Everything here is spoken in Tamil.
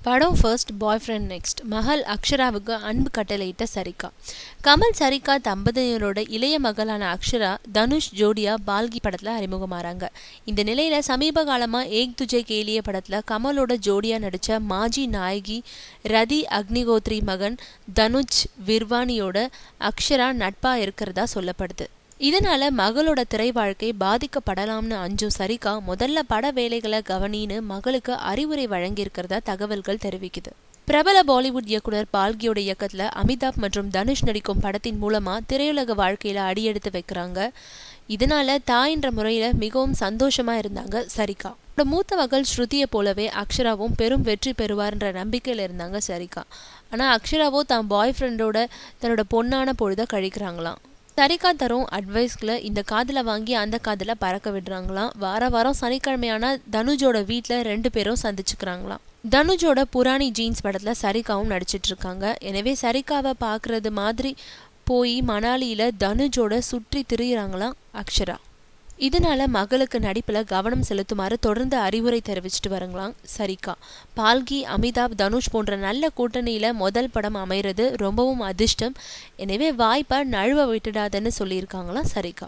படம் ஃபர்ஸ்ட் பாய் ஃப்ரெண்ட் நெக்ஸ்ட். மகள் அக்ஷராவுக்கு அன்பு கட்டளையிட்ட சரிகா. கமல் சரிகா தம்பதியரோட இளைய மகளான அக்ஷரா தனுஷ் ஜோடியா பால்கி படத்துல அறிமுகமாறாங்க. இந்த நிலையில சமீப காலமா ஏக் துஜே கேலிய படத்துல கமலோட ஜோடியா நடிச்ச மாஜி நாயகி ரதி அக்னிகோத்ரி மகன் தனுஜ் விர்வானியோட அக்ஷரா நட்பா இருக்கிறதா சொல்லப்படுது. இதனால மகளோட திரை வாழ்க்கை பாதிக்கப்படலாம்னு அஞ்சும் சரிகா முதல்ல பட வேலைகளை கவனின்னு மகளுக்கு அறிவுரை வழங்கியிருக்கிறதா தகவல்கள் தெரிவிக்குது. பிரபல பாலிவுட் இயக்குனர் பால்கியோட இயக்கத்துல அமிதாப் மற்றும் தனுஷ் நடிக்கும் படத்தின் மூலமா திரையுலக வாழ்க்கையில அடியெடுத்து வைக்கிறாங்க. இதனால தாயின்ற முறையில மிகவும் சந்தோஷமா இருந்தாங்க சரிகா. மூத்த மகள் ஸ்ருதியை போலவே அக்ஷராவும் பெரும் வெற்றி பெறுவார்ன்ற நம்பிக்கையில இருந்தாங்க சரிகா. ஆனா அக்ஷராவோ தான் பாய் ஃப்ரெண்டோட தன்னோட பொண்ணான பொழுத கழிக்கிறாங்களாம். சரிகா தரும் அட்வைஸ்களை இந்த காதில் வாங்கி அந்த காதில் பறக்க விடுறாங்களாம். வாரம் சனிக்கிழமையான தனுஜோட வீட்டில் 2 பேரும் சந்திச்சுக்கிறாங்களாம். தனுஜோட புராணி ஜீன்ஸ் படத்தில் சரிகாவும் நடிச்சிட்டு இருக்காங்க. எனவே சரிகாவை பார்க்கறது மாதிரி போய் மணாலியில் தனுஜோட சுற்றி திரியிறாங்களாம் அக்ஷரா. இதனால மகளுக்கு நடிப்புல கவனம் செலுத்துமாறு தொடர்ந்து அறிவுரை தெரிவிச்சுட்டு வரங்களாம் சரிகா. பால்கி, அமிதாப், தனுஷ் போன்ற நல்ல கூட்டணியில முதல் படம் அமைகிறது ரொம்பவும் அதிர்ஷ்டம். எனவே வாய்ப்பை நழுவ விட்டுடாதுன்னு சொல்லியிருக்காங்களாம் சரிகா.